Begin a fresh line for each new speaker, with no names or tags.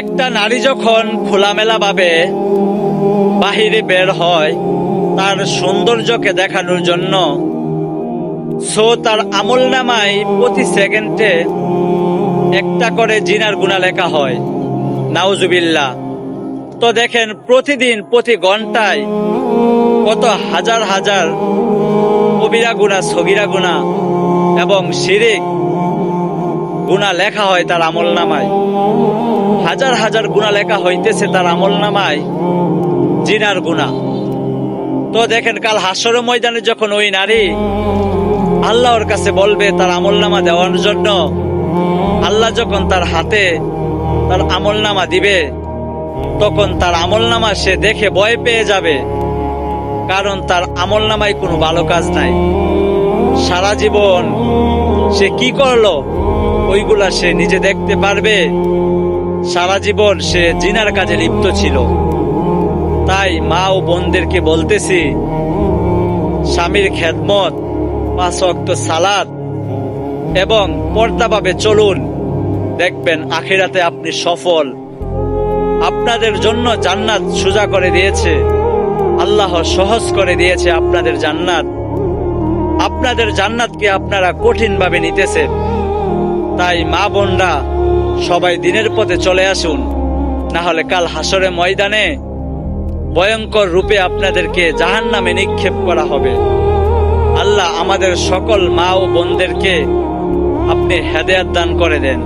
একটা নারী যখন খোলামেলা ভাবে বাহিরে বের হয় তার সৌন্দর্যকে দেখানোর জন্য, তার আমলনামায় প্রতি সেকেন্ডে একটা করে জিনার গুনাহ লেখা হয়। নাউজুবিল্লাহ। তো দেখেন প্রতিদিন প্রতি ঘন্টায় কত হাজার হাজার কবিরা গুনাহ, সগীরা গুনাহ এবং শিরিক গুনাহ লেখা হয় তার আমলনামায়। হাজার হাজার গুনাহ লেখা হইতেছে তার আমলনামায় জিনার গুনাহ। তো দেখেন কাল হাসরের ময়দানে যখন ওই নারী আল্লাহর কাছে বলবে তার আমলনামা দেওয়ার জন্য, আল্লাহ যখন তার হাতে তার আমলনামা দিবে, তখন তার আমলনামা সে দেখে ভয় পেয়ে যাবে। কারণ তার আমলনামায় কোনো ভালো কাজ নাই। সারা জীবন সে কি করলো ওইগুলা সে নিজে দেখতে পারবে। সারা জীবন সে জিনার কাজে লিপ্ত ছিল। তাই মা ও বোনদেরকে বলতেছি, স্বামীর খেদমত, 5 ওয়াক্ত সালাত এবং পর্দাভাবে চলুন। দেখবেন আখিরাতে আপনি সফল। আপনাদের জন্য জান্নাত সোজা করে দিয়েছে আল্লাহ, সহজ করে দিয়েছে আপনাদের জান্নাত। আপনাদের জান্নাতকে আপনারা কঠিন ভাবে নিতেছেন। তাই মা বোনরা সবাই দিনের পথে চলে আসুন, না হলে কাল হাসরে ময়দানে ভয়ঙ্কর রূপে আপনাদেরকে জাহান্নামে নিক্ষেপ করা হবে। আল্লাহ আমাদের সকল মা ও বোনদেরকে আপনি হেদায়েত দান করে দেন।